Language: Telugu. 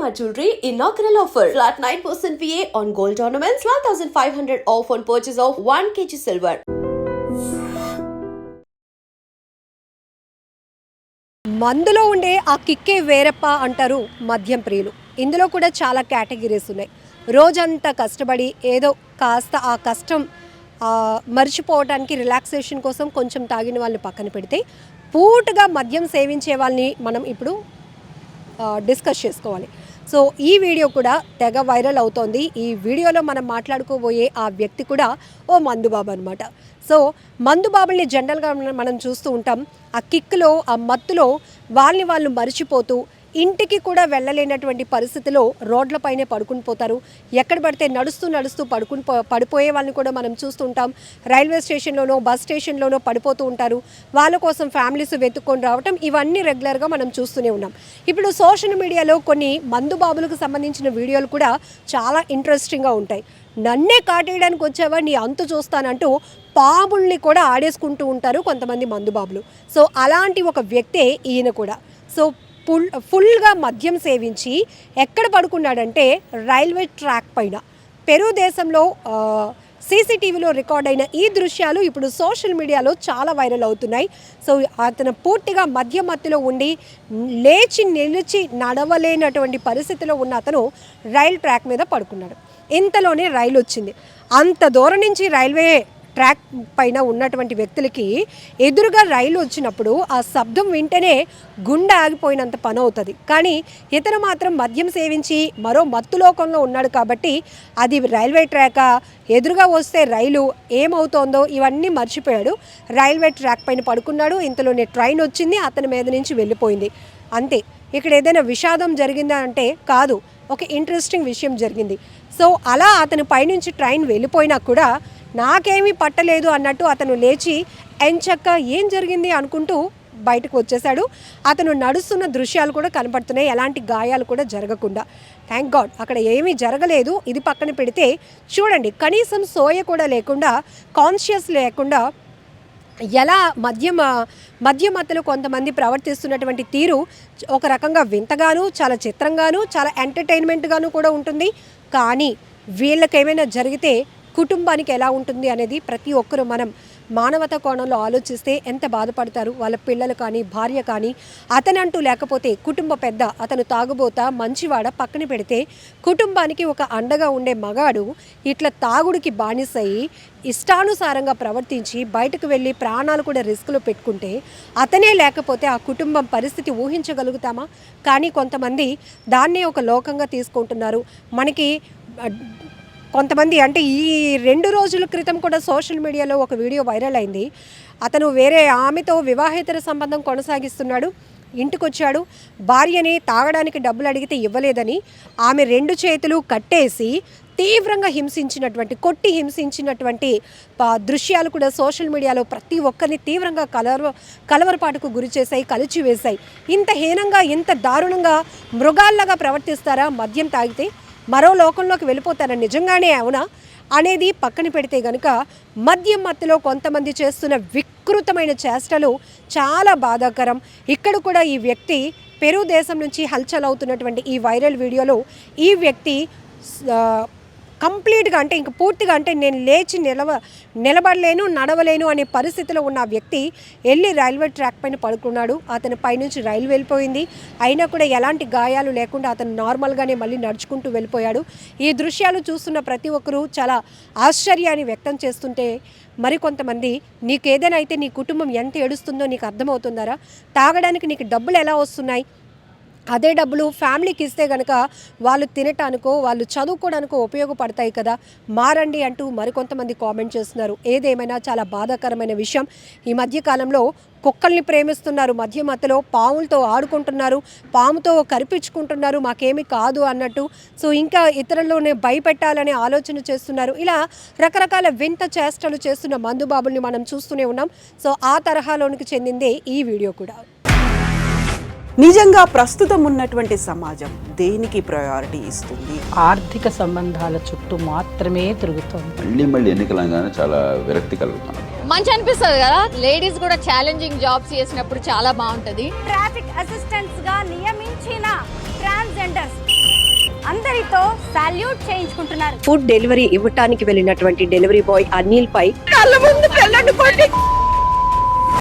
Shalimar Jewelry inaugural offer. Flat 9% VA on gold ornaments, 12,500 off on purchase of 1 kg silver. మందులో ఉండే ఆ కిక్కే వేరప్ప అంటారు మద్యం ప్రియులు. ఇందులో కూడా చాలా కేటగిరీస్ ఉన్నాయి. రోజంతా కష్టపడి ఏదో కాస్త ఆ కష్టం మర్చిపోవడానికి రిలాక్సేషన్ కోసం కొంచెం తాగిన వాళ్ళని పక్కన పెడితే పూర్తిగా మద్యం సేవించే వాళ్ళని మనం ఇప్పుడు డిస్కస్ చేసుకోవాలి. సో ఈ వీడియో కూడా తెగ వైరల్ అవుతోంది. ఈ వీడియోలో మనం మాట్లాడుకోబోయే ఆ వ్యక్తి కూడా ఓ మందుబాబు అనమాట. సో మందుబాబుల్ని జనరల్గా మనం చూస్తూ ఉంటాం. ఆ కిక్లో ఆ మత్తులో వాళ్ళు మరిచిపోతూ ఇంటికి కూడా వెళ్ళలేనటువంటి పరిస్థితిలో రోడ్లపైనే పడుకుని పోతారు. ఎక్కడ పడితే నడుస్తూ పడిపోయే వాళ్ళని కూడా మనం చూస్తూ ఉంటాం. రైల్వే స్టేషన్లోనో బస్ స్టేషన్లోనో పడిపోతూ ఉంటారు. వాళ్ళ కోసం ఫ్యామిలీస్ వెతుక్కొని రావటం ఇవన్నీ రెగ్యులర్గా మనం చూస్తూనే ఉన్నాం. ఇప్పుడు సోషల్ మీడియాలో కొన్ని మందుబాబులకు సంబంధించిన వీడియోలు కూడా చాలా ఇంట్రెస్టింగ్గా ఉంటాయి. నన్నే కాటేయడానికి వచ్చావా, నీ అంతు చూస్తానంటూ పాముల్ని కూడా ఆడేసుకుంటూ ఉంటారు కొంతమంది మందుబాబులు. సో అలాంటి ఒక వ్యక్తే ఈయన కూడా. సో ఫుల్గా మద్యం సేవించి ఎక్కడ పడుకున్నాడంటే రైల్వే ట్రాక్ పైన. పెరు దేశంలో సీసీటీవీలో రికార్డ్ అయిన ఈ దృశ్యాలు ఇప్పుడు సోషల్ మీడియాలో చాలా వైరల్ అవుతున్నాయి. సో అతను పూర్తిగా మద్యమత్తులో ఉండి లేచి నిలిచి నడవలేనటువంటి పరిస్థితిలో ఉన్న అతను రైల్ ట్రాక్ మీద పడుకున్నాడు. ఇంతలోనే రైలు వచ్చింది. అంత దూరం నుంచి రైల్వే ట్రాక్ పైన ఉన్నటువంటి వ్యక్తులకి ఎదురుగా రైలు వచ్చినప్పుడు ఆ శబ్దం వింటేనే గుండె ఆగిపోయినంత పని అవుతుంది. కానీ ఇతను మాత్రం మద్యం సేవించి మరో మత్తు లోకంలో ఉన్నాడు కాబట్టి అది రైల్వే ట్రాకా, ఎదురుగా వస్తే రైలు ఏమవుతోందో ఇవన్నీ మర్చిపోయాడు. రైల్వే ట్రాక్ పైన పడుకున్నాడు. ఇంతలోనే ట్రైన్ వచ్చింది, అతని మీద నుంచి వెళ్ళిపోయింది. అంతే. ఇక్కడ ఏదైనా విషాదం జరిగిందా అంటే కాదు, ఒక ఇంట్రెస్టింగ్ విషయం జరిగింది. సో అలా అతని పైనుంచి ట్రైన్ వెళ్ళిపోయినా కూడా నాకేమీ పట్టలేదు అన్నట్టు అతను లేచి ఎంచక్క ఏం జరిగింది అనుకుంటూ బయటకు వచ్చేసాడు. అతను నడుస్తున్న దృశ్యాలు కూడా కనపడుతున్నాయి, ఎలాంటి గాయాలు కూడా జరగకుండా. థ్యాంక్ గాడ్ అక్కడ ఏమీ జరగలేదు. ఇది పక్కన పెడితే చూడండి, కనీసం సోయ కూడా లేకుండా, కాన్షియస్ లేకుండా ఎలా మధ్యమత్తలో కొంతమంది ప్రవర్తిస్తున్నటువంటి తీరు ఒక రకంగా వింతగాను, చాలా చిత్రంగాను, చాలా ఎంటర్టైన్మెంట్గాను కూడా ఉంటుంది. కానీ వీళ్ళకేమైనా జరిగితే కుటుంబానికి ఎలా ఉంటుంది అనేది ప్రతి ఒక్కరూ మనం మానవతా కోణంలో ఆలోచిస్తే ఎంత బాధపడతారు. వాళ్ళ పిల్లలు కానీ, భార్య కానీ, అతనంటూ లేకపోతే కుటుంబ పెద్ద, అతను తాగుబోతా మంచివాడ పక్కన పెడితే కుటుంబానికి ఒక అండగా ఉండే మగాడు ఇట్లా తాగుడికి బానిసయి ఇష్టానుసారంగా ప్రవర్తించి బయటకు వెళ్ళి ప్రాణాలు కూడా రిస్క్లో పెట్టుకుంటే అతనే లేకపోతే ఆ కుటుంబం పరిస్థితి ఊహించగలుగుతామా? కానీ కొంతమంది దాన్నే ఒక లోకంగా తీసుకుంటున్నారు. మనకి కొంతమంది అంటే ఈ 2 రోజుల క్రితం కూడా సోషల్ మీడియాలో ఒక వీడియో వైరల్ అయింది. అతను వేరే ఆమెతో వివాహేతర సంబంధం కొనసాగిస్తున్నాడు. ఇంటికొచ్చాడు, భార్యని తాగడానికి డబ్బులు అడిగితే ఇవ్వలేదని ఆమె 2 చేతులు కట్టేసి తీవ్రంగా కొట్టి హింసించినటువంటి దృశ్యాలు కూడా సోషల్ మీడియాలో ప్రతి ఒక్కరిని తీవ్రంగా కలవరపాటుకు గురి చేశాయి, కలిచివేశాయి. ఇంత హీనంగా, ఇంత దారుణంగా మృగాల్లాగా ప్రవర్తిస్తారా మద్యం తాగితే? మరో లోకంలోకి వెళ్ళిపోతారా? నిజంగానే అవునా అనేది పక్కన పెడితే గనుక మద్యం మత్తులో కొంతమంది చేస్తున్న వికృతమైన చేష్టలు చాలా బాధాకరం. ఇక్కడ కూడా ఈ వ్యక్తి పెరు దేశం నుంచి హల్చల్ అవుతున్నటువంటి ఈ వైరల్ వీడియోలో ఈ వ్యక్తి కంప్లీట్గా అంటే ఇంక పూర్తిగా అంటే నేను లేచి నిలబడలేను, నడవలేను అనే పరిస్థితిలో ఉన్న వ్యక్తి వెళ్ళి రైల్వే ట్రాక్ పైన పడుకున్నాడు. అతని పైనుంచి రైలు వెళ్ళిపోయింది. అయినా కూడా ఎలాంటి గాయాలు లేకుండా అతను నార్మల్గానే మళ్ళీ నడుచుకుంటూ వెళ్ళిపోయాడు. ఈ దృశ్యాలు చూస్తున్న ప్రతి ఒక్కరూ చాలా ఆశ్చర్యాన్ని వ్యక్తం చేస్తుంటే మరికొంతమంది నీకు ఏదైనా అయితే నీ కుటుంబం ఎంత ఏడుస్తుందో నీకు అర్థమవుతుందారా? తాగడానికి నీకు డబ్బులు ఎలా వస్తున్నాయి? అదే డబ్బులు ఫ్యామిలీకి ఇస్తే కనుక వాళ్ళు తినటానికో, వాళ్ళు చదువుకోవడానికో ఉపయోగపడతాయి కదా, మారండి అంటూ మరికొంతమంది కామెంట్ చేస్తున్నారు. ఏదేమైనా చాలా బాధాకరమైన విషయం. ఈ మధ్యకాలంలో కుక్కల్ని ప్రేమిస్తున్నారు, మధ్యమత్తులో పాములతో ఆడుకుంటున్నారు, పాముతో కరిపించుకుంటున్నారు, మాకేమీ కాదు అన్నట్టు. సో ఇంకా ఇతరుల్లోనే భయపెట్టాలనే ఆలోచన చేస్తున్నారు. ఇలా రకరకాల వింత చేష్టలు చేస్తున్న మందుబాబుల్ని మనం చూస్తూనే ఉన్నాం. సో ఆ తరహాలోనికి చెందిందే ఈ వీడియో కూడా. నిజంగా ప్రస్తుతం ఉన్నటువంటి సమాజం దేనికి ప్రయారిటీ ఇస్తుంది? ఆర్థిక సంబంధాల చుట్టూ మాత్రమే తిరుగుతుంది. మళ్ళీ ఎన్నికలంగానే చాలా విరక్తి కలుగుతాం. మంచి అనిపిస్తుంది కదా, లేడీస్ కూడా ఛాలెంజింగ్ జాబ్స్ చేసినప్పుడు చాలా బాగుంటది. ట్రాఫిక్ అసిస్టెంట్స్ గా నియమించిన ట్రాన్స్జెండర్స్ అందరితో సాల్యూట్ చేయించుకుంటున్నారు. ఫుడ్ డెలివరీ ఇవ్వటానికి వెళ్ళినటువంటి డెలివరీ బాయ్ అనిల్ పై కళ్ళ ముందు